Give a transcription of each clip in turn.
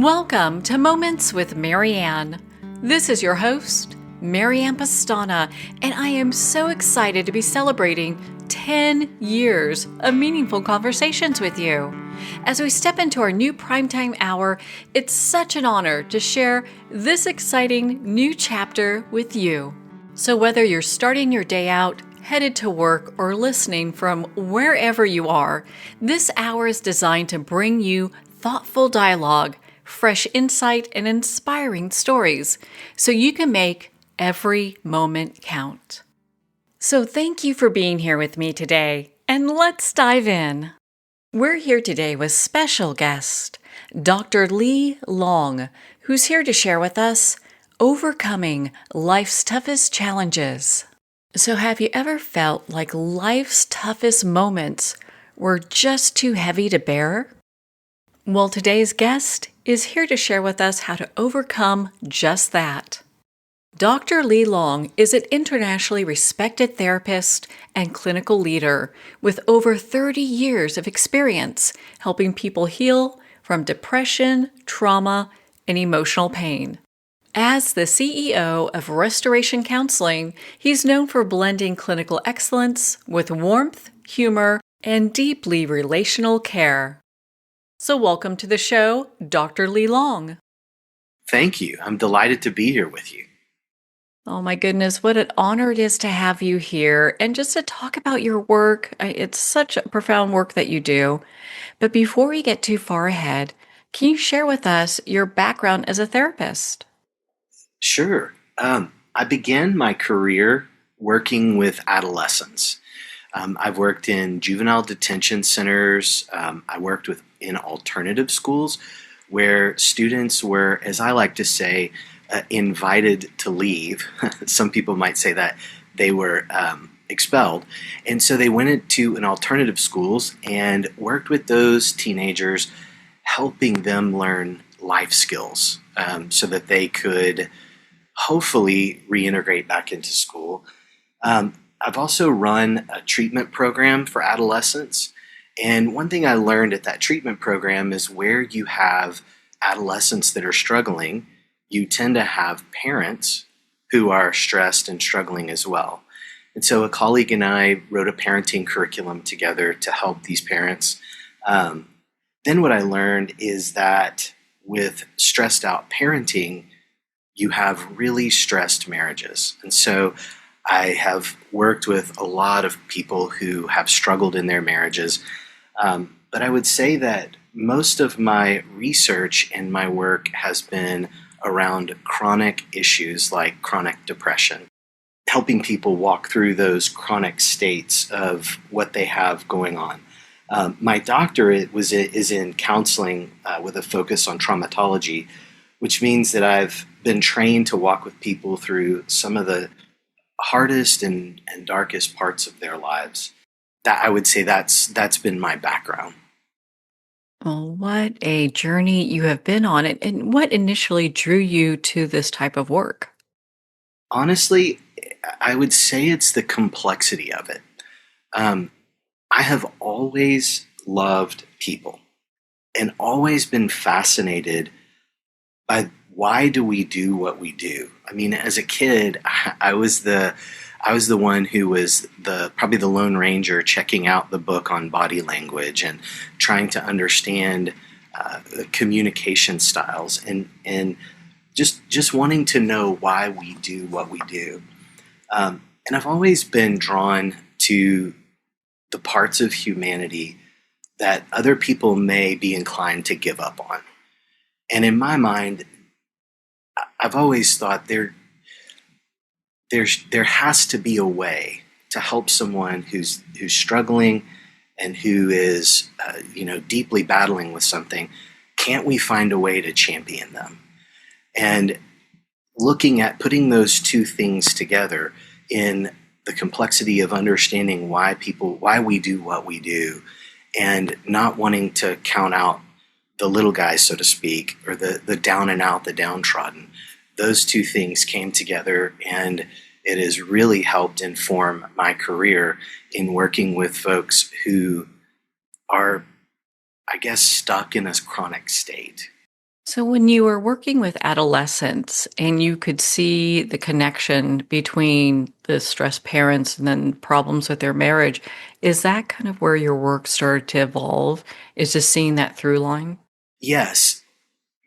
Welcome to Moments with Marianne. This is your host, Marianne Pastana, and I am so excited to be celebrating 10 years of meaningful conversations with you. As we step into our new primetime hour, it's such an honor to share this exciting new chapter with you. So whether you're starting your day out, headed to work, or listening from wherever you are, this hour is designed to bring you thoughtful dialogue, fresh insight, and inspiring stories so you can make every moment count. So thank you for being here with me today, and let's dive in. We're here today with special guest, Dr. Lee Long, who's here to share with us overcoming life's toughest challenges. So have you ever felt like life's toughest moments were just too heavy to bear? Well, today's guest is here to share with us how to overcome just that. Dr. Lee Long is an internationally respected therapist and clinical leader with over 30 years of experience helping people heal from depression, trauma, and emotional pain. As the CEO of Restoration Counseling, he's known for blending clinical excellence with warmth, humor, and deeply relational care. So welcome to the show, Dr. Lee Long. Thank you. I'm delighted to be here with you. Oh my goodness, what an honor it is to have you here and just to talk about your work. It's such a profound work that you do. But before we get too far ahead, can you share with us your background as a therapist? Sure. I began my career working with adolescents. I've worked in juvenile detention centers. I worked in alternative schools where students were, as I like to say, invited to leave. Some people might say that they were expelled. And so they went into an alternative schools and worked with those teenagers, helping them learn life skills so that they could hopefully reintegrate back into school. I've also run a treatment program for adolescents. And one thing I learned at that treatment program is where you have adolescents that are struggling, you tend to have parents who are stressed and struggling as well. And so a colleague and I wrote a parenting curriculum together to help these parents. Then what I learned is that with stressed out parenting, you have really stressed marriages. And so I have worked with a lot of people who have struggled in their marriages. But I would say that most of my research and my work has been around chronic issues like chronic depression, helping people walk through those chronic states of what they have going on. My doctorate is in counseling with a focus on traumatology, which means that I've been trained to walk with people through some of the hardest and darkest parts of their lives. That I would say that's been my background. Oh, what a journey you have been on, and what initially drew you to this type of work? Honestly, I would say it's the complexity of it. I have always loved people and always been fascinated by why do we do what we do. I mean, as a kid, I was the one who was probably the Lone Ranger checking out the book on body language and trying to understand communication styles and just wanting to know why we do what we do. And I've always been drawn to the parts of humanity that other people may be inclined to give up on. And in my mind, I've always thought there has to be a way to help someone who's struggling and who is deeply battling with something. Can't we find a way to champion them? And looking at putting those two things together in the complexity of understanding why we do what we do, and not wanting to count out the little guys, so to speak, or the down and out, the downtrodden. Those two things came together, and it has really helped inform my career in working with folks who are, I guess, stuck in a chronic state. So, when you were working with adolescents and you could see the connection between the stressed parents and then problems with their marriage, is that kind of where your work started to evolve? Is just seeing that through line? Yes,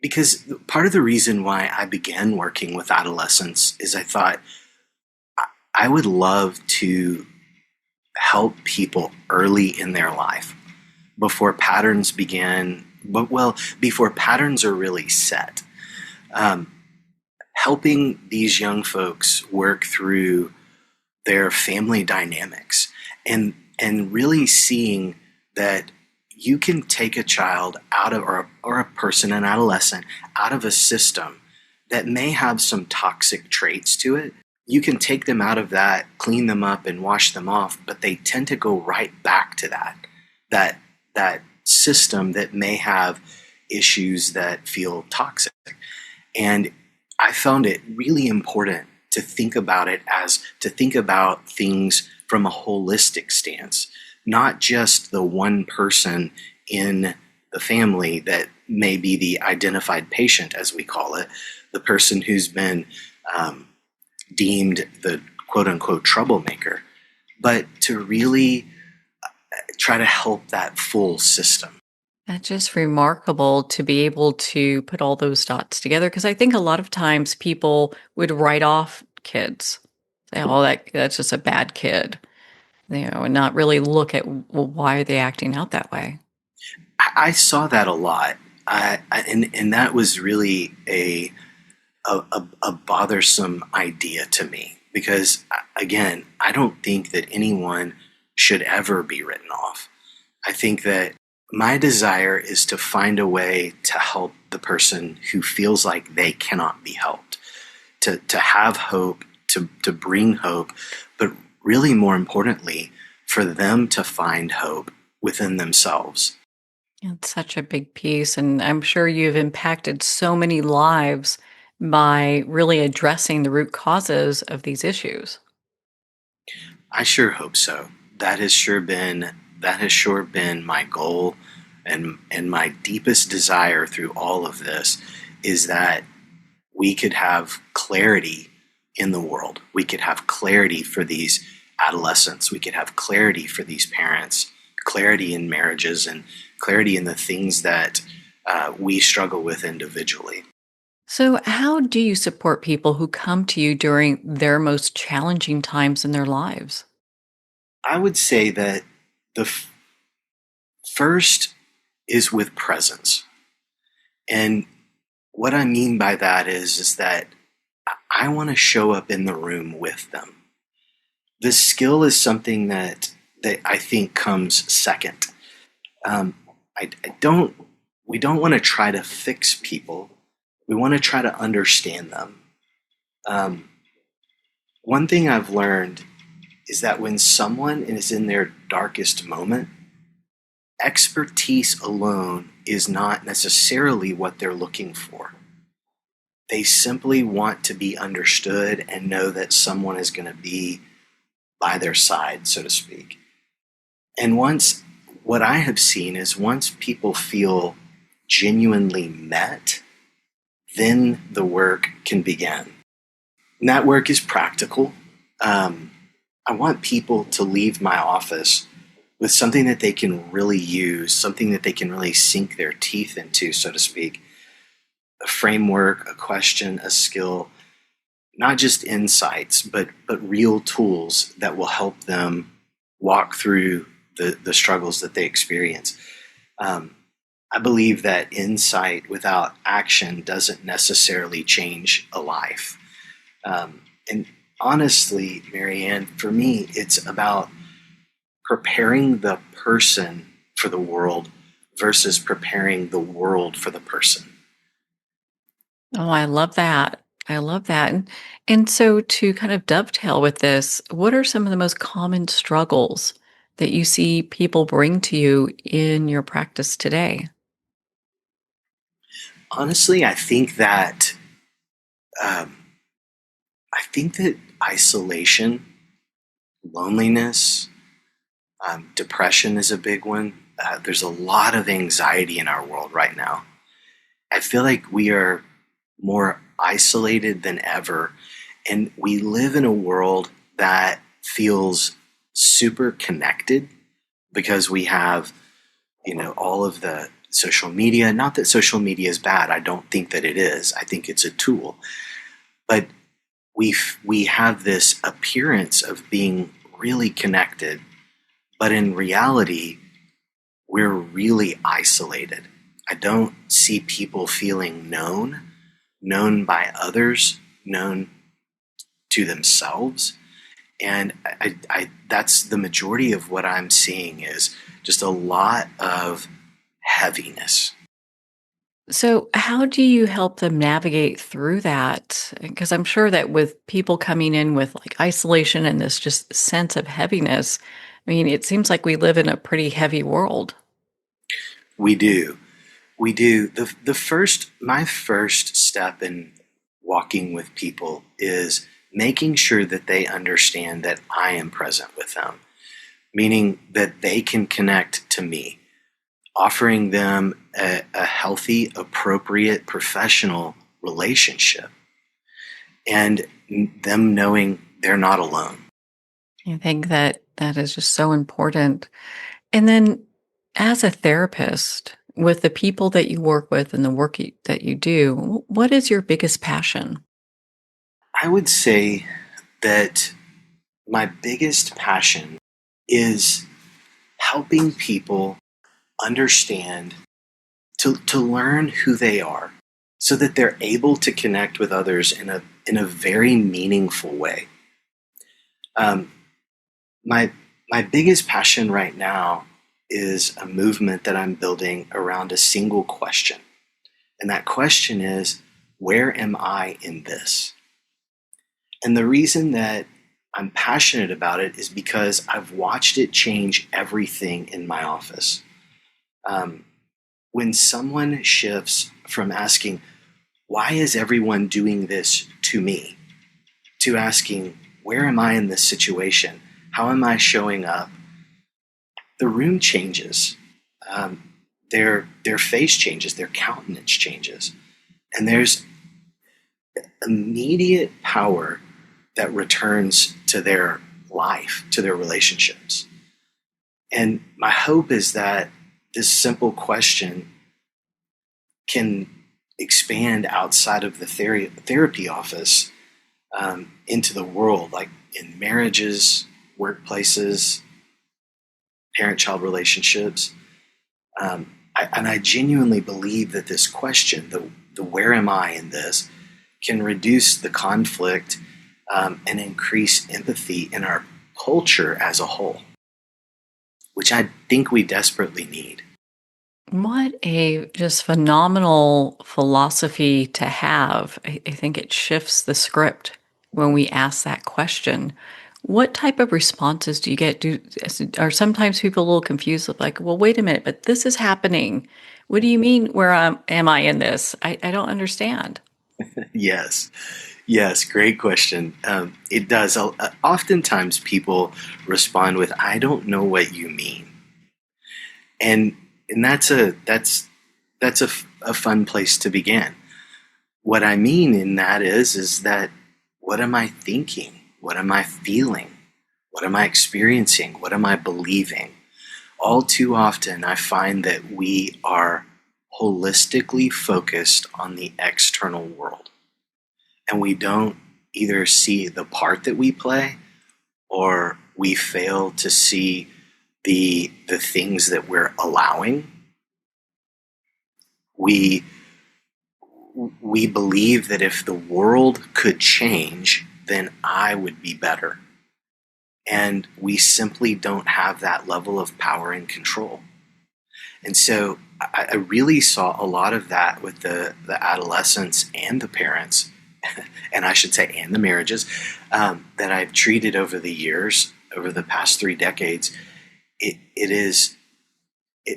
because part of the reason why I began working with adolescents is I thought I would love to help people early in their life before patterns begin, before patterns are really set. Um, Helping these young folks work through their family dynamics and really seeing that you can take a child out of or a person, an adolescent, out of a system that may have some toxic traits to it. You can take them out of that, clean them up and wash them off, but they tend to go right back to that system that may have issues that feel toxic. And I found it really important to think about it as to think about things from a holistic stance, not just the one person in the family that may be the identified patient, as we call it, the person who's been deemed the quote unquote troublemaker, but to really try to help that full system. That's just remarkable to be able to put all those dots together because I think a lot of times people would write off kids. Say, oh, that's just a bad kid, and not really look at well, why are they acting out that way? I saw that a lot. And that was really a bothersome idea to me because, again, I don't think that anyone should ever be written off. I think that my desire is to find a way to help the person who feels like they cannot be helped, to have hope, to bring hope, but really more importantly, for them to find hope within themselves. It's such a big piece, and I'm sure you've impacted so many lives by really addressing the root causes of these issues. I sure hope so. That has sure been my goal and my deepest desire through all of this is that we could have clarity in the world. We could have clarity for these adolescents. We could have clarity for these parents, clarity in marriages, and clarity in the things that we struggle with individually. So, how do you support people who come to you during their most challenging times in their lives? I would say that the first is with presence. And what I mean by that is that I want to show up in the room with them. The skill is something that I think comes second. Um, I don't. We don't want to try to fix people. We want to try to understand them. Um, One thing I've learned is that when someone is in their darkest moment, expertise alone is not necessarily what they're looking for. They simply want to be understood and know that someone is going to be by their side, so to speak. And what I have seen is once people feel genuinely met, then the work can begin. And that work is practical. Um, I want people to leave my office with something that they can really use, something that they can really sink their teeth into, so to speak. A framework, a question, a skill, not just insights, but real tools that will help them walk through the struggles that they experience. Um, I believe that insight without action doesn't necessarily change a life. And honestly, Marianne, for me, it's about preparing the person for the world versus preparing the world for the person. Oh, I love that. I love that. And so, to kind of dovetail with this, what are some of the most common struggles that you see people bring to you in your practice today? Honestly, um, I think that isolation, loneliness, depression is a big one. There's a lot of anxiety in our world right now. I feel like we are more isolated than ever. And we live in a world that feels super connected because we have, all of the social media. Not that social media is bad. I don't think that it is. I think it's a tool. But we have this appearance of being really connected, but in reality, we're really isolated. I don't see people feeling known by others, known to themselves. And I that's the majority of what I'm seeing is just a lot of heaviness. So, how do you help them navigate through that? Because I'm sure that with people coming in with like isolation and this just sense of heaviness, I mean, it seems like we live in a pretty heavy world. We do. We do. My first step in walking with people is making sure that they understand that I am present with them, meaning that they can connect to me, offering them a healthy, appropriate, professional relationship, and them knowing they're not alone. I think that that is just so important. And then, as a therapist, with the people that you work with and the work that you do, what is your biggest passion? I would say that my biggest passion is helping people understand, to learn who they are so that they're able to connect with others in a very meaningful way. Um, my my biggest passion right now is a movement that I'm building around a single question. And that question is, where am I in this? And the reason that I'm passionate about it is because I've watched it change everything in my office. Um, when someone shifts from asking, why is everyone doing this to me, to asking, where am I in this situation? How am I showing up? The room changes. Their face changes, their countenance changes. And there's immediate power that returns to their life, to their relationships. And my hope is that this simple question can expand outside of the therapy office, into the world, like in marriages, workplaces, parent-child relationships. And I genuinely believe that this question, the where am I in this, can reduce the conflict, and increase empathy in our culture as a whole, which I think we desperately need. What a just phenomenal philosophy to have. I think it shifts the script when we ask that question. What type of responses do you get? Are sometimes people a little confused with like, well, wait a minute, but this is happening. What do you mean? Am I in this? I don't understand. Yes, yes, great question. It does. Oftentimes people respond with, "I don't know what you mean," and that's a fun place to begin. What I mean in that is that, what am I thinking? What am I feeling? What am I experiencing? What am I believing? All too often, I find that we are holistically focused on the external world, and we don't either see the part that we play, or we fail to see the things that we're allowing. We we believe that if the world could change, then I would be better. And we simply don't have that level of power and control. And so I really saw a lot of that with the adolescents and the parents, and I should say, and the marriages, that I've treated over the years, over the past 3 decades.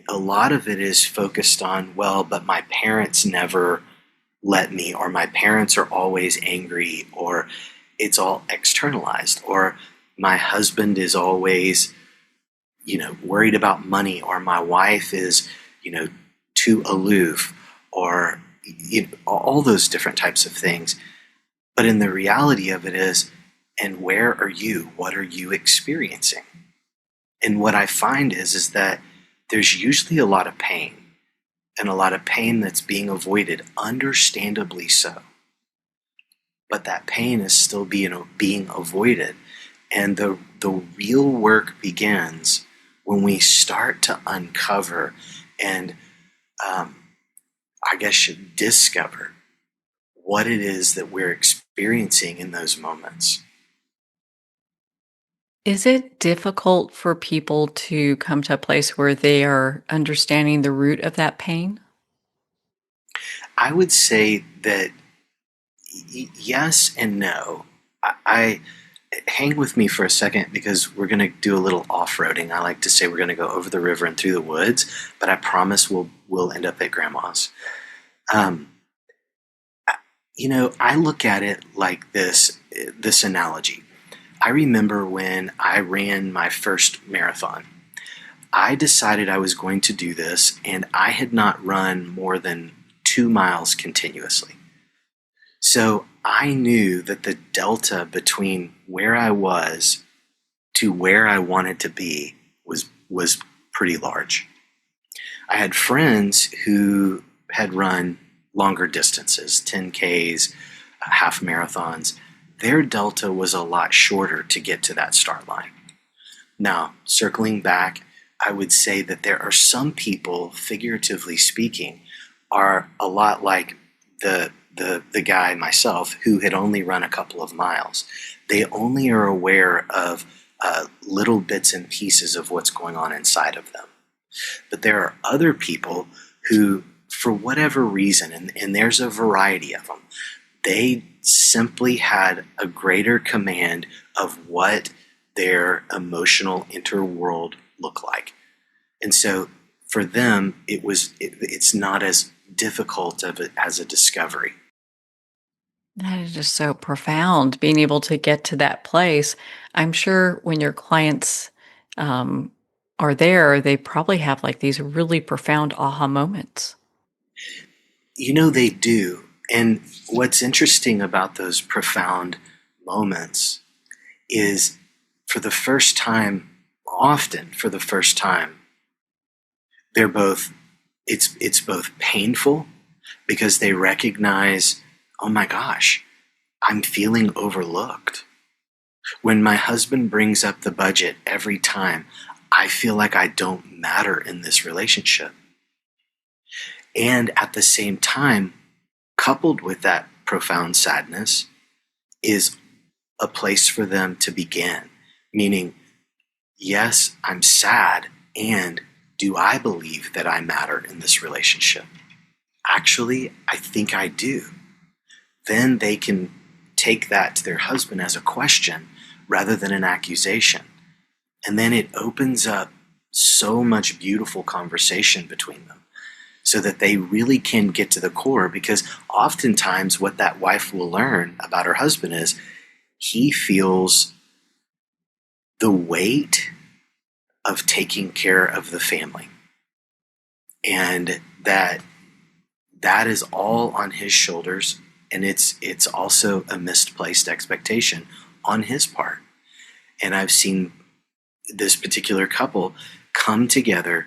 A lot of it is focused on, well, but my parents never let me, or my parents are always angry, or it's all externalized, or my husband is always, worried about money, or my wife is, too aloof, or, all those different types of things. But in the reality of it is, and where are you? What are you experiencing? And what I find is that there's usually a lot of pain, and a lot of pain that's being avoided, understandably so. But that pain is still being avoided. And the real work begins when we start to uncover and, I guess, discover what it is that we're experiencing in those moments. Is it difficult for people to come to a place where they are understanding the root of that pain? I would say that yes and no. I hang with me for a second because we're going to do a little off-roading. I like to say we're going to go over the river and through the woods, but I promise we'll end up at grandma's. Um, I look at it like this analogy. I remember when I ran my first marathon. I decided I was going to do this, and I had not run more than 2 miles continuously. So I knew that the delta between where I was to where I wanted to be was pretty large. I had friends who had run longer distances, 10Ks, half marathons. Their delta was a lot shorter to get to that start line. Now, circling back, I would say that there are some people, figuratively speaking, are a lot like the guy, myself, who had only run a couple of miles. They only are aware of little bits and pieces of what's going on inside of them. But there are other people who, for whatever reason, and there's a variety of them, they simply had a greater command of what their emotional interworld looked like. And so for them, it's not as difficult as a discovery. That is just so profound, being able to get to that place. I'm sure when your clients um, are there, they probably have like these really profound aha moments. They do. And what's interesting about those profound moments is for the first time, often for the first time, they're both, it's both painful because they recognize, oh my gosh, I'm feeling overlooked. When my husband brings up the budget every time, I feel like I don't matter in this relationship. And at the same time, coupled with that profound sadness, is a place for them to begin. Meaning, yes, I'm sad, and do I believe that I matter in this relationship? Actually, I think I do. Then they can take that to their husband as a question rather than an accusation. And then it opens up so much beautiful conversation between them so that they really can get to the core, because oftentimes what that wife will learn about her husband is he feels the weight of taking care of the family, and that is all on his shoulders, and it's also a misplaced expectation on his part. And I've seen this particular couple come together,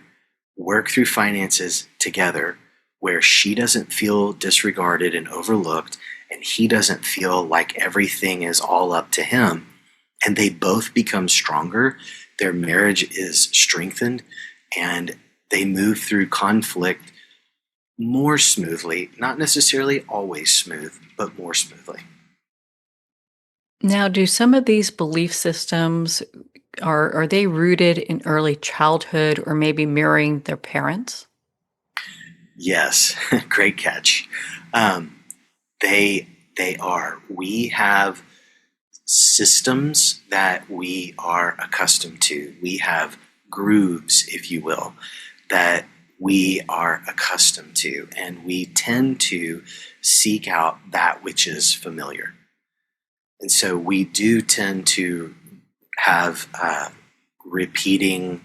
work through finances together, where she doesn't feel disregarded and overlooked, and he doesn't feel like everything is all up to him. And they both become stronger. Their marriage is strengthened, and they move through conflict more smoothly, not necessarily always smooth, but more smoothly. Now, do some of these belief systems are they rooted in early childhood or maybe mirroring their parents? Yes, great catch. Um, they are. We have systems that we are accustomed to. We have grooves, if you will, that we are accustomed to, and we tend to seek out that which is familiar. And so we do tend to have repeating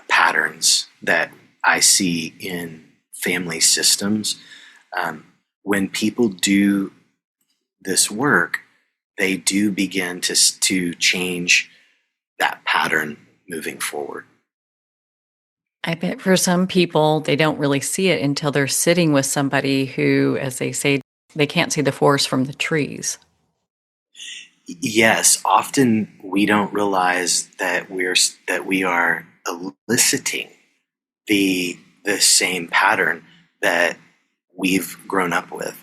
patterns that I see in family systems. Um, when people do this work, they do begin to change that pattern moving forward. I bet for some people, they don't really see it until they're sitting with somebody who, as they say, they can't see the forest from the trees. Yes, often we don't realize that we are eliciting the same pattern that we've grown up with,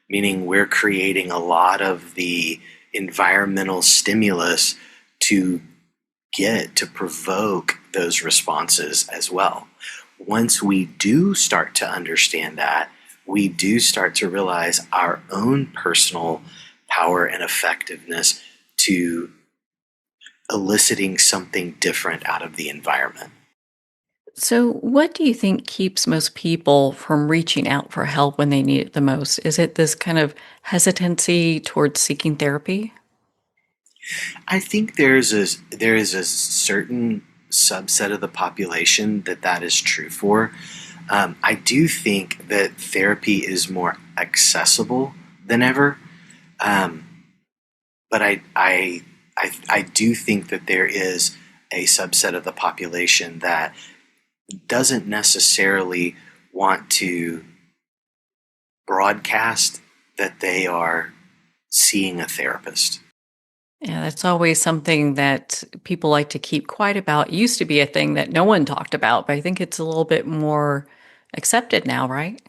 meaning we're creating a lot of the environmental stimulus to to provoke those responses as well. Once we do start to understand that, we do start to realize our own personal power and effectiveness to eliciting something different out of the environment. So, what do you think keeps most people from reaching out for help when they need it the most? Is it this kind of hesitancy towards seeking therapy? I think there is a certain subset of the population that is true for. I do think that therapy is more accessible than ever, um, but I do think that there is a subset of the population that doesn't necessarily want to broadcast that they are seeing a therapist. Yeah, that's always something that people like to keep quiet about. It used to be a thing that no one talked about, but I think it's a little bit more accepted now, right?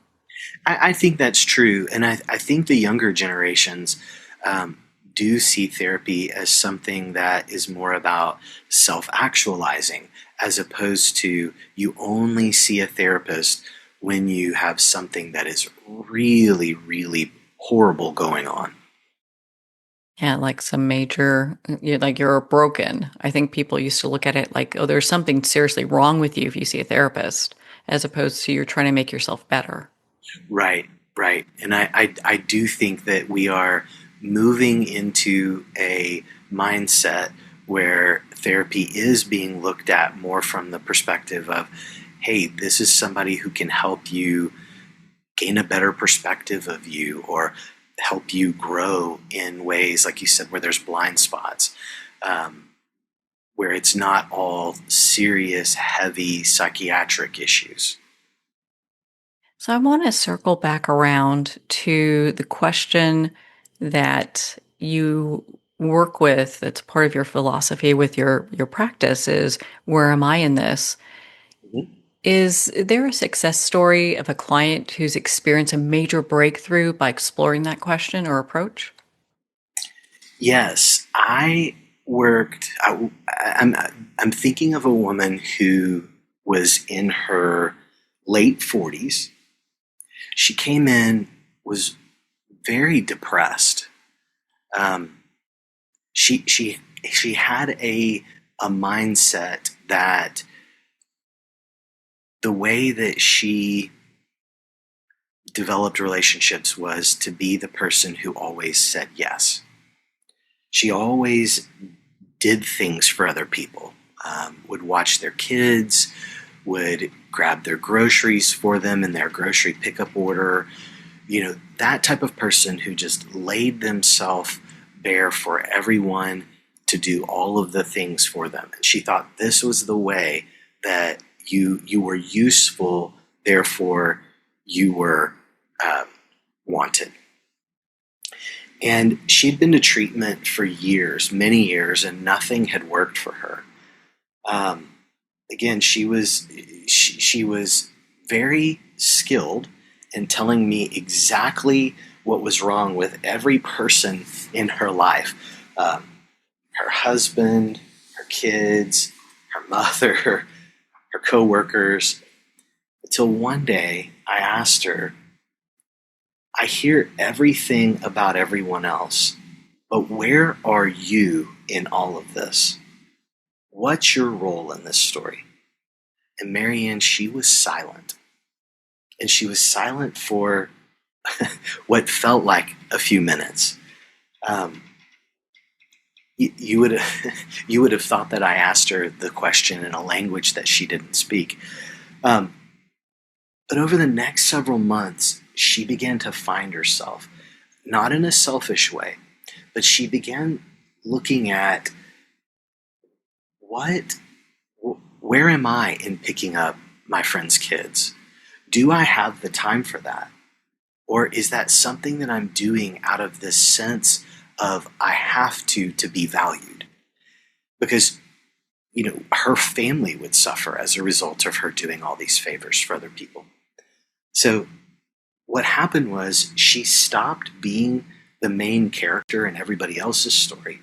I think that's true. And I think the younger generations um, do see therapy as something that is more about self actualizing, as opposed to you only see a therapist when you have something that is really, really horrible going on. Yeah, like some major, like you're broken. I think people used to look at it like, oh, there's something seriously wrong with you if you see a therapist, as opposed to you're trying to make yourself better. Right, right. And I do think that we are moving into a mindset where therapy is being looked at more from the perspective of, hey, this is somebody who can help you gain a better perspective of you or help you grow in ways, like you said, where there's blind spots, um, where it's not all serious, heavy psychiatric issues. So I want to circle back around to the question that you work with that's part of your philosophy with your practice is where am I in this? Mhm. Is there a success story of a client who's experienced a major breakthrough by exploring that question or approach? Yes, I worked. I'm thinking of a woman who was in her late 40s. She came in, was very depressed. Um, she had a mindset that the way that she developed relationships was to be the person who always said yes. She always did things for other people, would watch their kids, would grab their groceries for them in their grocery pickup order. You know, that type of person who just laid themselves bare for everyone to do all of the things for them. And she thought this was the way that you were useful, therefore you were um, wanted. And she'd been to treatment for years, many years, and nothing had worked for her. Um, Again, she was very skilled in telling me exactly what was wrong with every person in her life, um, her husband, her kids, her mother, her coworkers. Until one day, I asked her, "I hear everything about everyone else, but where are you in all of this? What's your role in this story?" And Marianne, she was silent. And she was silent for what felt like a few minutes. Um, you would you would have thought that I asked her the question in a language that she didn't speak. Um, but over the next several months, she began to find herself, not in a selfish way, but she began looking at what, where am I in picking up my friends' kids? Do I have the time for that? Or is that something that I'm doing out of this sense of I have to be valued? Because, her family would suffer as a result of her doing all these favors for other people. So what happened was she stopped being the main character in everybody else's story,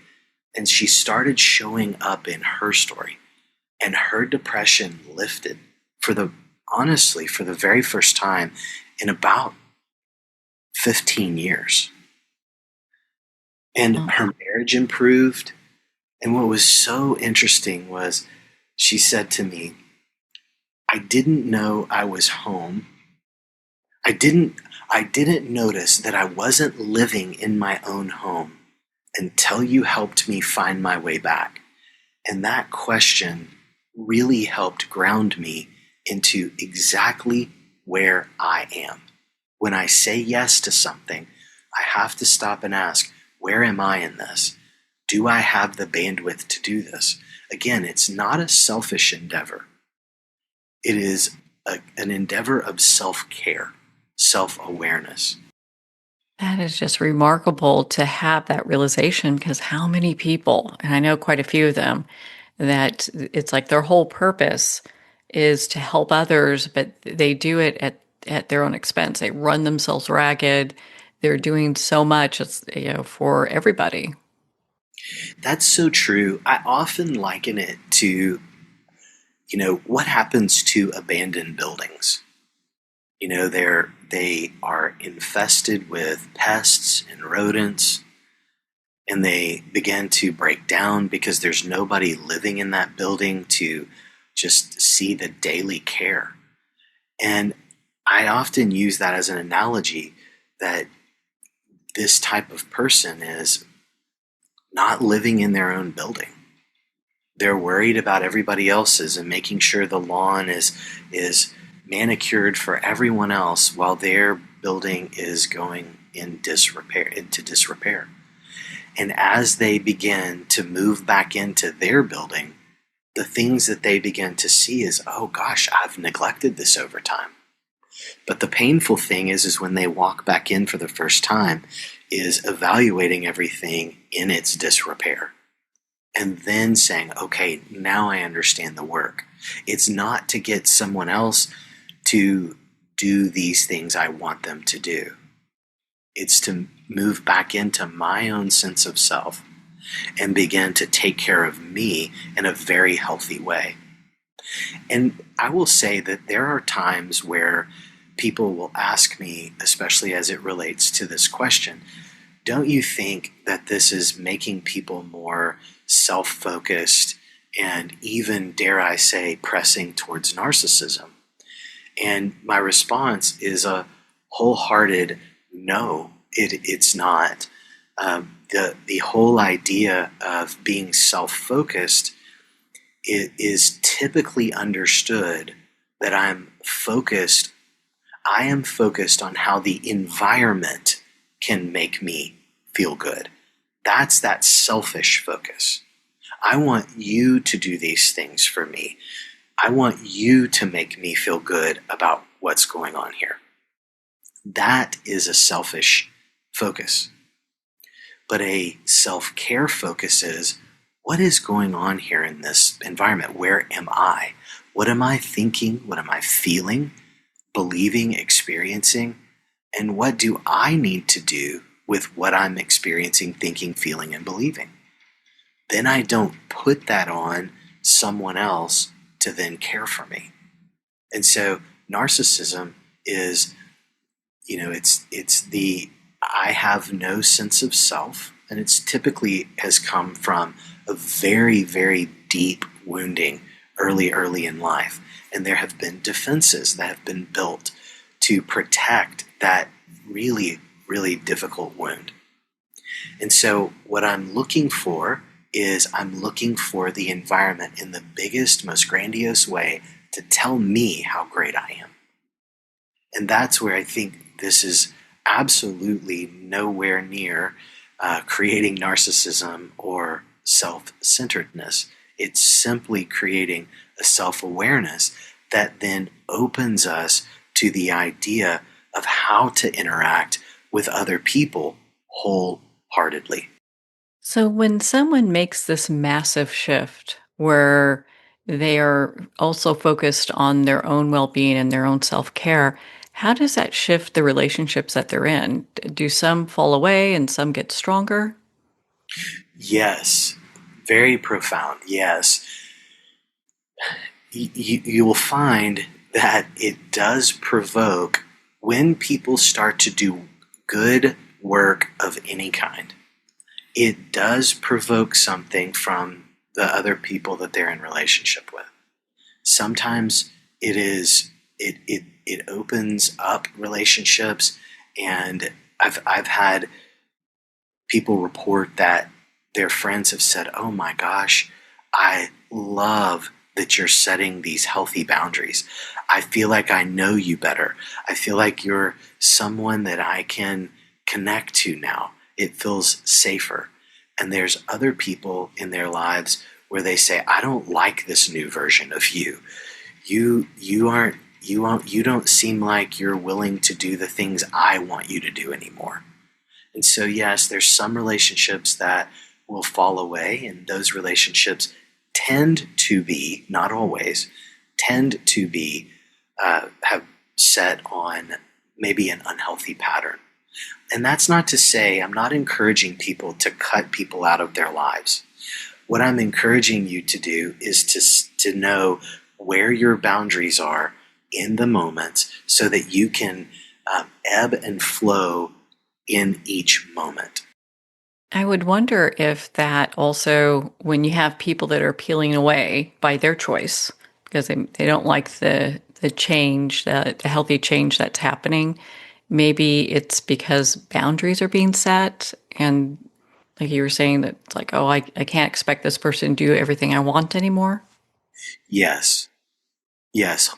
and she started showing up in her story. And her depression lifted honestly, for the very first time in about 15 years. And her marriage improved. And what was so interesting was she said to me, I didn't know I was home. I didn't notice that I wasn't living in my own home until you helped me find my way back. And that question really helped ground me into exactly where I am. When I say yes to something, I have to stop and ask, where am I in this? Do I have the bandwidth to do this? Again, it's not a selfish endeavor. It is an endeavor of self-care, self-awareness. That is just remarkable to have that realization, because how many people, and I know quite a few of them, that it's like their whole purpose is to help others, but they do it at their own expense. They run themselves ragged. They're doing so much, for everybody. That's so true. I often liken it to, what happens to abandoned buildings. They are infested with pests and rodents, and they begin to break down because there's nobody living in that building to just see the daily care. And I often use that as an analogy that this type of person is not living in their own building. They're worried about everybody else's and making sure the lawn is manicured for everyone else while their building is going into disrepair. And as they begin to move back into their building, the things that they begin to see is, oh gosh, I've neglected this over time. But the painful thing is when they walk back in for the first time, is evaluating everything in its disrepair. And then saying, okay, now I understand the work. It's not to get someone else to do these things I want them to do. It's to move back into my own sense of self and begin to take care of me in a very healthy way. And I will say that there are times where people will ask me, especially as it relates to this question, don't you think that this is making people more self-focused and even, dare I say, pressing towards narcissism? And my response is a wholehearted no, it's not. The whole idea of being self-focused is typically understood that I am focused on how the environment can make me feel good. That's that selfish focus. I want you to do these things for me. I want you to make me feel good about what's going on here. That is a selfish focus. But a self-care focus is, what is going on here in this environment? Where am I? What am I thinking? What am I feeling, believing, experiencing? And what do I need to do with what I'm experiencing, thinking, feeling, and believing? Then I don't put that on someone else to then care for me. And so narcissism is, it's the I have no sense of self, and it's typically has come from a very, very deep wounding early in life. And there have been defenses that have been built to protect that really, really difficult wound. And so what I'm looking for is I'm looking for the environment in the biggest, most grandiose way to tell me how great I am. And that's where I think this is absolutely nowhere near creating narcissism or self-centeredness. It's simply creating a self-awareness that then opens us to the idea of how to interact with other people wholeheartedly. So, when someone makes this massive shift where they are also focused on their own well being and their own self care, how does that shift the relationships that they're in? Do some fall away and some get stronger? Yes, very profound. Yes. You will find that it does provoke when people start to do good work of any kind. It does provoke something from the other people that they're in relationship with. Sometimes it opens up relationships, and I've had people report that their friends have said, "Oh my gosh, I love that you're setting these healthy boundaries. I feel like I know you better. I feel like you're someone that I can connect to now. It feels safer." And there's other people in their lives where they say, "I don't like this new version of you. You don't seem like you're willing to do the things I want you to do anymore." And so, yes, there's some relationships that will fall away, and those relationships tend to be, not always, tend to be, have set on maybe an unhealthy pattern. And that's not to say I'm not encouraging people to cut people out of their lives. What I'm encouraging you to do is to know where your boundaries are in the moment so that you can ebb and flow in each moment. I would wonder if that also, when you have people that are peeling away by their choice because they don't like the change, the healthy change that's happening, maybe it's because boundaries are being set. And like you were saying, that it's like, oh, I can't expect this person to do everything I want anymore. Yes, yes,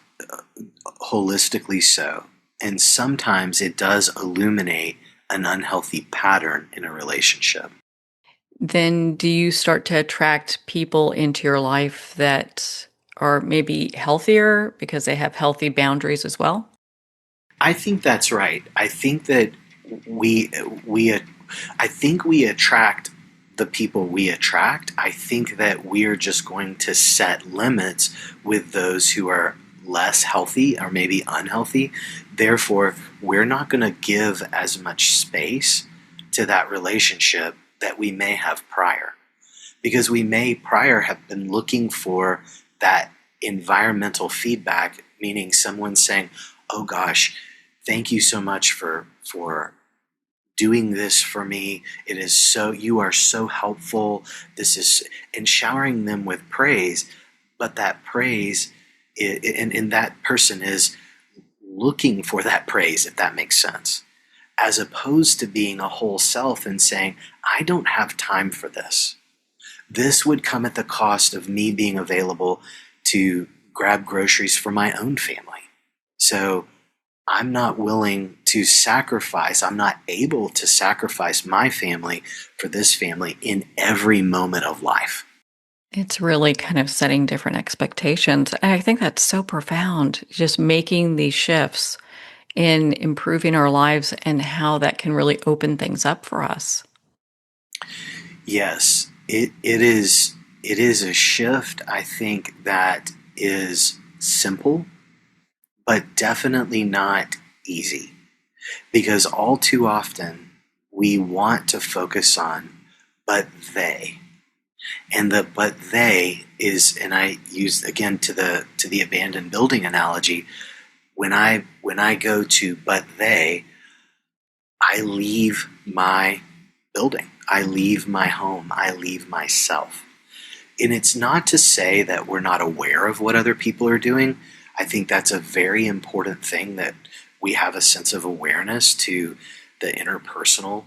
holistically so. And sometimes it does illuminate an unhealthy pattern in a relationship. Then do you start to attract people into your life that are maybe healthier because they have healthy boundaries as well? I think that's right. I think that we we I think we attract the people we attract. I think that we're just going to set limits with those who are less healthy or maybe unhealthy. Therefore, we're not going to give as much space to that relationship that we may have prior. Because we may prior have been looking for that environmental feedback, meaning someone saying, "Oh gosh, thank you so much for doing this for me. It is so, you are so helpful. This is," and showering them with praise. But that praise, and that person is looking for that praise, if that makes sense, as opposed to being a whole self and saying, "I don't have time for this. This would come at the cost of me being available to grab groceries for my own family. So I'm not willing to sacrifice, I'm not able to sacrifice my family for this family in every moment of life." It's really kind of setting different expectations. And I think that's so profound, just making these shifts in improving our lives and how that can really open things up for us. Yes, it is a shift, I think, that is simple, but definitely not easy. Because all too often we want to focus on but they. And the "but they" is, and I use again to the abandoned building analogy, when I go to "but they," I leave my building. I leave my home. I leave myself. And it's not to say that we're not aware of what other people are doing. I think that's a very important thing, that we have a sense of awareness to the interpersonal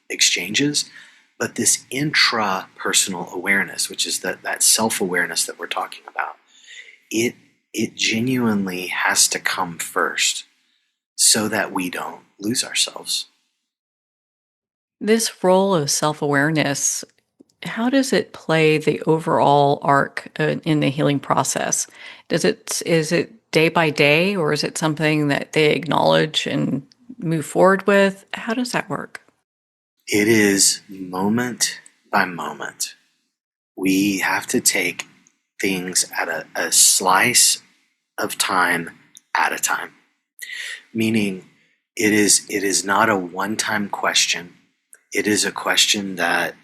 exchanges. But this intrapersonal awareness, which is that self-awareness that we're talking about, it genuinely has to come first. so that we don't lose ourselves. This role of self awareness, how does it play the overall arc in the healing process? Is it day by day, or is it something that they acknowledge and move forward with? How does that work? It is moment by moment. We have to take things at a slice of time at a time, meaning it is not a one-time question. It is a question that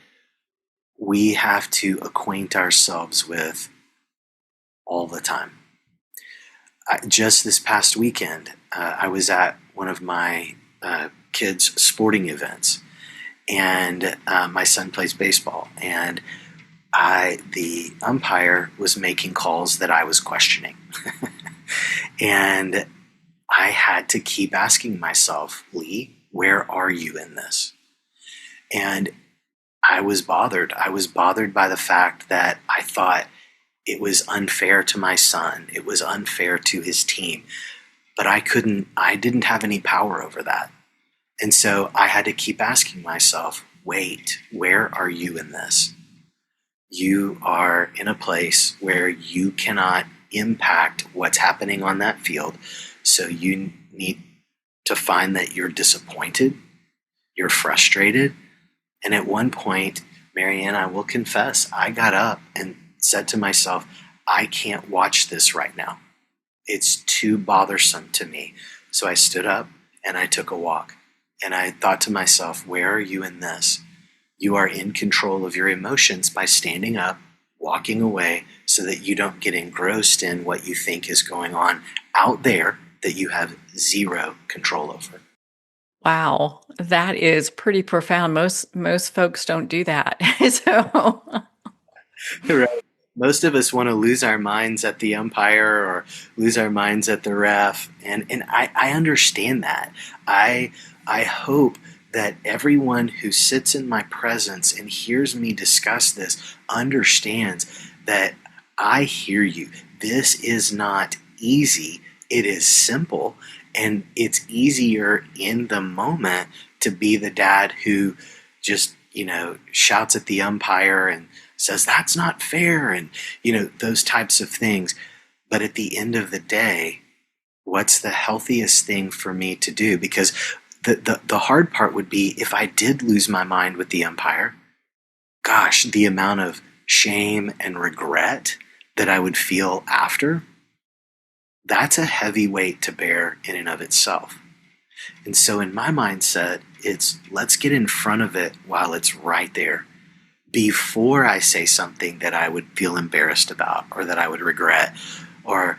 we have to acquaint ourselves with all the time. Just this past weekend, I was at one of my kids' sporting events, and my son plays baseball, and the umpire was making calls that I was questioning. And I had to keep asking myself, Lee, where are you in this? And I was bothered. I was bothered by the fact that I thought it was unfair to my son. It was unfair to his team. But I didn't have any power over that. And so I had to keep asking myself, wait, where are you in this? You are in a place where you cannot impact what's happening on that field. So you need to find that you're disappointed, you're frustrated. And at one point, Marianne, I will confess, I got up and said to myself, I can't watch this right now. It's too bothersome to me. So I stood up and I took a walk. And I thought to myself, where are you in this? You are in control of your emotions by standing up, walking away, so that you don't get engrossed in what you think is going on out there that you have zero control over. Wow, that is pretty profound. Most folks don't do that. So, Right. Most of us want to lose our minds at the umpire or lose our minds at the ref. And I understand that. I hope that everyone who sits in my presence and hears me discuss this understands that I hear you. This is not easy. It is simple, and it's easier in the moment to be the dad who just, shouts at the umpire and says, that's not fair, and, those types of things. But at the end of the day, what's the healthiest thing for me to do? Because the hard part would be if I did lose my mind with the umpire, gosh, the amount of shame and regret that I would feel after, that's a heavy weight to bear in and of itself. And so in my mindset, it's let's get in front of it while it's right there before I say something that I would feel embarrassed about or that I would regret or,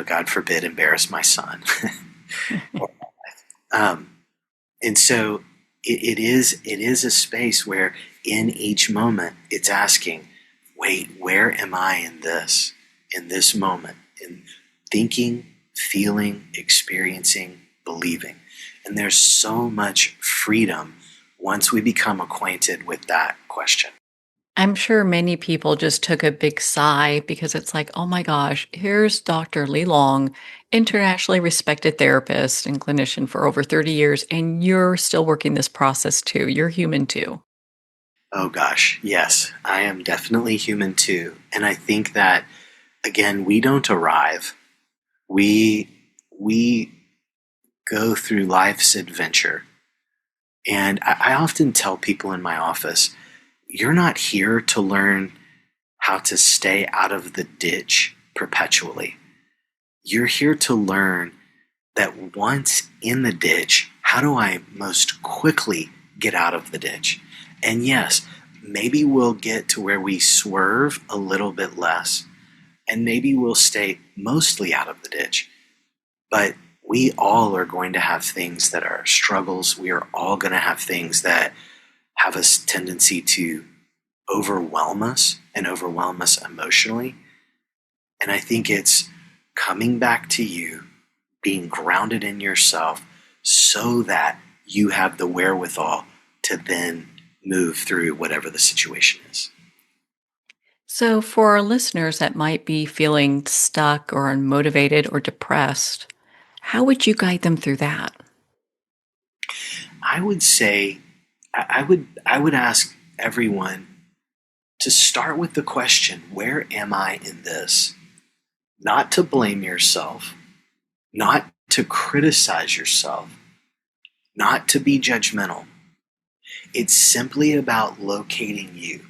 God forbid, embarrass my son. And so it is a space where in each moment it's asking, wait, where am I in this moment, in thinking, feeling, experiencing, believing? And there's so much freedom once we become acquainted with that question. I'm sure many people just took a big sigh because it's like, oh my gosh, here's Dr. Lee Long, internationally respected therapist and clinician for over 30 years, and you're still working this process too. You're human too. Oh gosh, yes, I am definitely human too. And I think that, again, we don't arrive. We go through life's adventure. And I often tell people in my office, you're not here to learn how to stay out of the ditch perpetually. You're here to learn that once in the ditch, how do I most quickly get out of the ditch? And yes, maybe we'll get to where we swerve a little bit less, and maybe we'll stay mostly out of the ditch. But we all are going to have things that are struggles. We are all going to have things that have a tendency to overwhelm us and overwhelm us emotionally. And I think it's coming back to you, being grounded in yourself so that you have the wherewithal to then move through whatever the situation is. So, for our listeners that might be feeling stuck or unmotivated or depressed, How would you guide them through that? I would say I would ask everyone to start with the question, where am I in this? Not to blame yourself, not to criticize yourself, not to be judgmental. It's simply about locating you.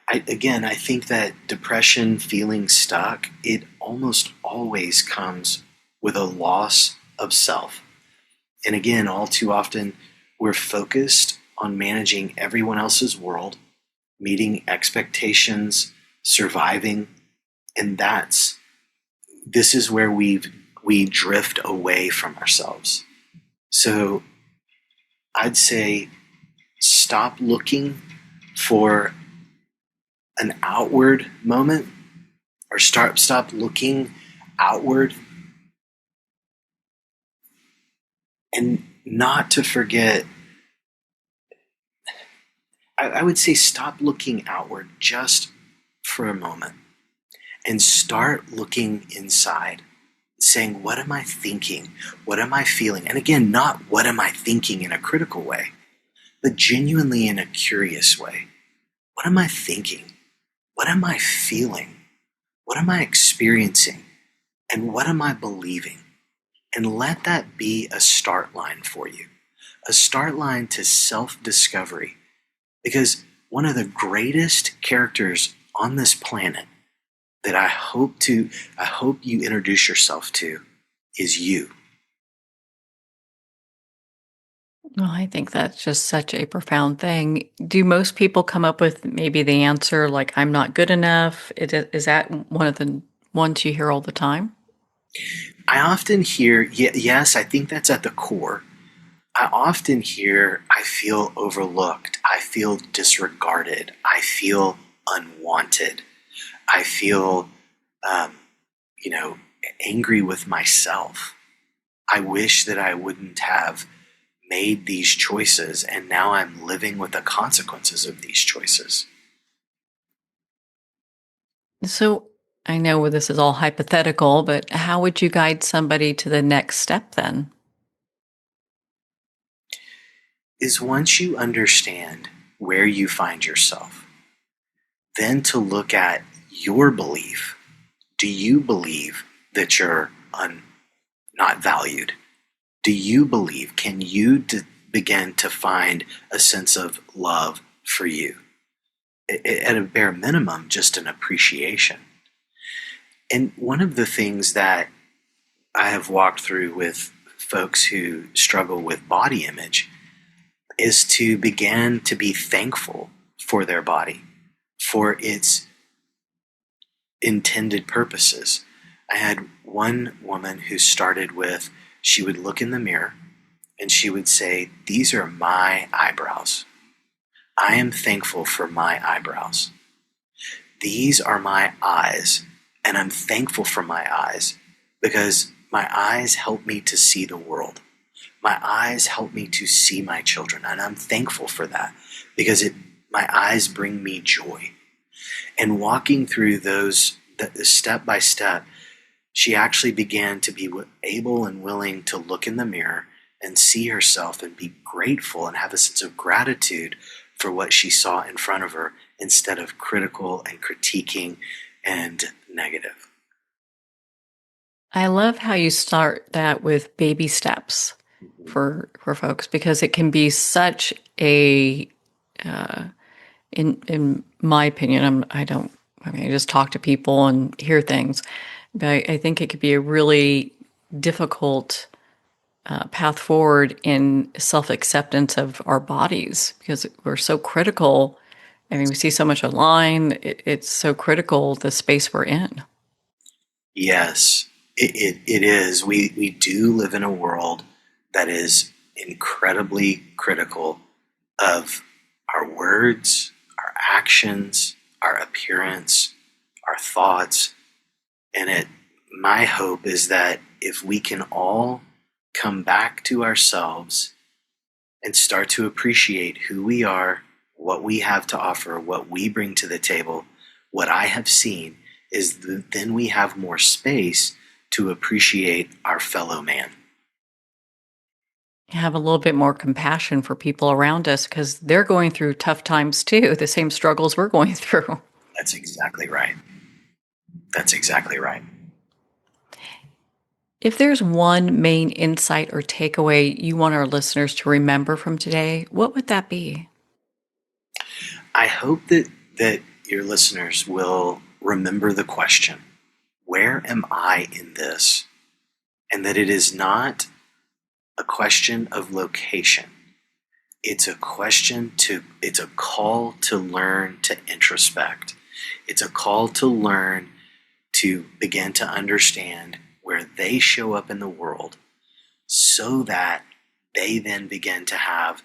I think that depression, feeling stuck, it almost always comes with a loss of self. And again, all too often, we're focused on managing everyone else's world, meeting expectations, surviving, and this is where we drift away from ourselves. So I'd say stop looking for an outward moment, or stop looking outward, and not to forget, I would say stop looking outward just for a moment and start looking inside, saying, what am I thinking? What am I feeling? And again, not what am I thinking in a critical way, but genuinely in a curious way. What am I thinking? What am I feeling? What am I experiencing? And what am I believing? And let that be a start line for you, a start line to self-discovery. Because one of the greatest characters on this planet that I hope you introduce yourself to is you. Well, I think that's just such a profound thing. Do most people come up with maybe the answer like, I'm not good enough? Is that one of the ones you hear all the time? I often hear, yes, I think that's at the core. I often hear, I feel overlooked. I feel disregarded. I feel unwanted. I feel, um, you know, angry with myself. I wish that I wouldn't have made these choices, and now I'm living with the consequences of these choices. So I know this is all hypothetical, but how would you guide somebody to the next step then? Is once you understand where you find yourself, then to look at your belief. Do you believe that you're not valued? Do you believe? Can you begin to find a sense of love for you? At a bare minimum, just an appreciation. And one of the things that I have walked through with folks who struggle with body image is to begin to be thankful for their body, for its intended purposes. I had one woman who started with, she would look in the mirror and she would say, these are my eyebrows. I am thankful for my eyebrows. These are my eyes, and I'm thankful for my eyes because my eyes help me to see the world. My eyes help me to see my children, and I'm thankful for that because my eyes bring me joy. And walking through those step by step, she actually began to be able and willing to look in the mirror and see herself and be grateful and have a sense of gratitude for what she saw in front of her instead of critical and critiquing and negative. I love how you start that with baby steps for folks because it can be such a uh, in my opinion, I mean, I just talk to people and hear things, but I think it could be a really difficult path forward in self acceptance of our bodies because we're so critical. I mean, we see so much online. It's so critical the space we're in. Yes, it is. We do live in a world that is incredibly critical of our words, our actions, our appearance, our thoughts. And my hope is that if we can all come back to ourselves and start to appreciate who we are, what we have to offer, what we bring to the table, what I have seen is then we have more space to appreciate our fellow man. Have a little bit more compassion for people around us because they're going through tough times too, the same struggles we're going through. That's exactly right. That's exactly right. If there's one main insight or takeaway you want our listeners to remember from today, what would that be? I hope that your listeners will remember the question, where am I in this? And that it is not a question of location. It's a call to learn to introspect. It's a call to learn to begin to understand where they show up in the world so that they then begin to have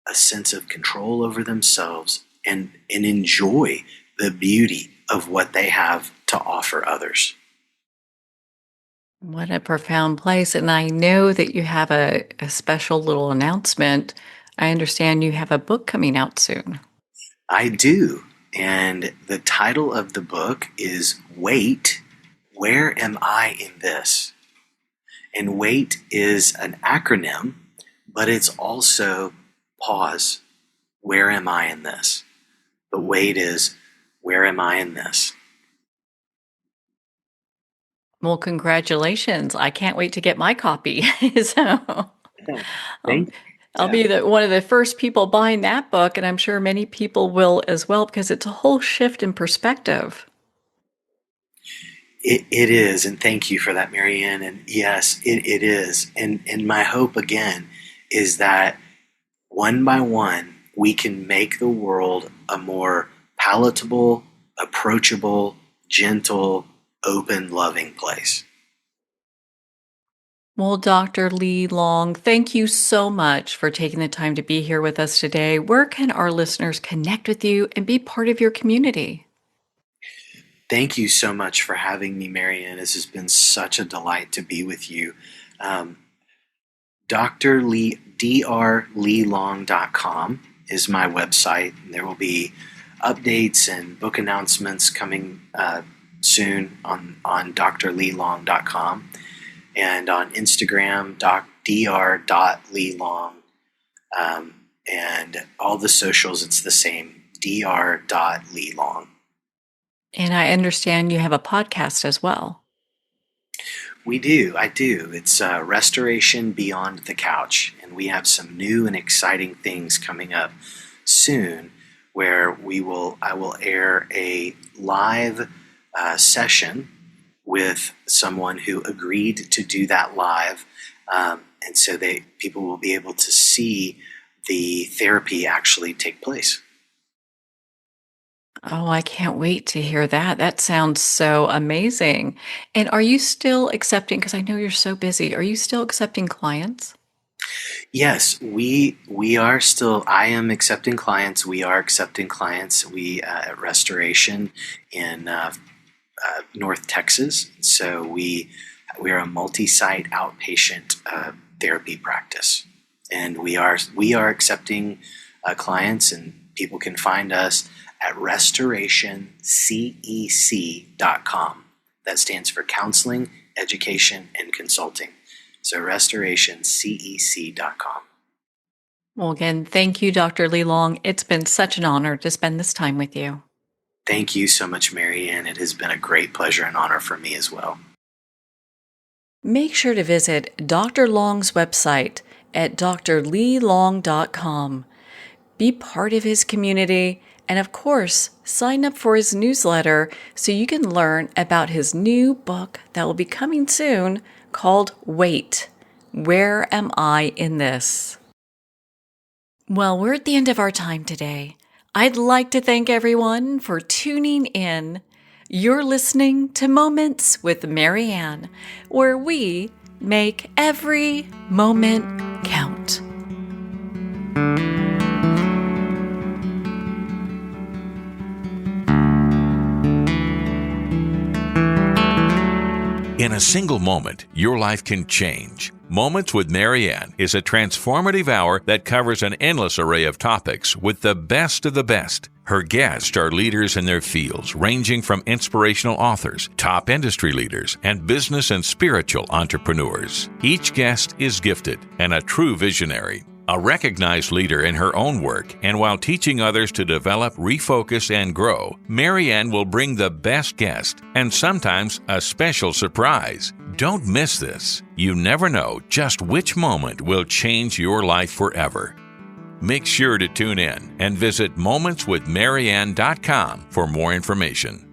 a sense of control over themselves and enjoy the beauty of what they have to offer others. What a profound place. And I know that you have a special little announcement. I understand you have a book coming out soon. I do. And the title of the book is Wait, Where Am I in This? And WAIT is an acronym, but it's also pause. Where am I in this? But WAIT is, where am I in this? Well, congratulations. I can't wait to get my copy. So I'll, Thank you. I'll be one of the first people buying that book, and I'm sure many people will as well because it's a whole shift in perspective. It is, and thank you for that, Marianne. And yes, it is. And my hope again is that one by one, we can make the world a more palatable, approachable, gentle, open, loving place. Well, Dr. Lee Long, thank you so much for taking the time to be here with us today. Where can our listeners connect with you and be part of your community? Thank you so much for having me, Marianne. This has been such a delight to be with you. Dr. Lee, drleelong.com is my website. There will be updates and book announcements coming soon on drleelong.com, and on Instagram, dr.leelong, and all the socials, it's the same, dr.leelong. And I understand you have a podcast as well. We do. I do. It's Restoration Beyond the Couch. And we have some new and exciting things coming up soon where I will air a live session with someone who agreed to do that live. And so people will be able to see the therapy actually take place. Oh, I can't wait to hear that. That sounds so amazing. And are you still accepting, because I know you're so busy, are you still accepting clients? Yes, we are still. I am accepting clients. We are accepting clients. We at Restoration in North Texas. So we are a multi-site outpatient therapy practice, and we are accepting clients, and people can find us at restorationcec.com. That stands for Counseling, Education, and Consulting. So restorationcec.com. Well, again, thank you, Dr. Lee Long. It's been such an honor to spend this time with you. Thank you so much, Marianne. It has been a great pleasure and honor for me as well. Make sure to visit Dr. Long's website at drleelong.com. Be part of his community, and of course, sign up for his newsletter so you can learn about his new book that will be coming soon called Wait, Where Am I in This? Well, we're at the end of our time today. I'd like to thank everyone for tuning in. You're listening to Moments with Marianne, where we make every moment count. In a single moment, your life can change. Moments with Marianne is a transformative hour that covers an endless array of topics with the best of the best. Her guests are leaders in their fields, ranging from inspirational authors, top industry leaders, and business and spiritual entrepreneurs. Each guest is gifted and a true visionary, a recognized leader in her own work, and while teaching others to develop, refocus, and grow, Marianne will bring the best guest and sometimes a special surprise. Don't miss this. You never know just which moment will change your life forever. Make sure to tune in and visit momentswithmarianne.com for more information.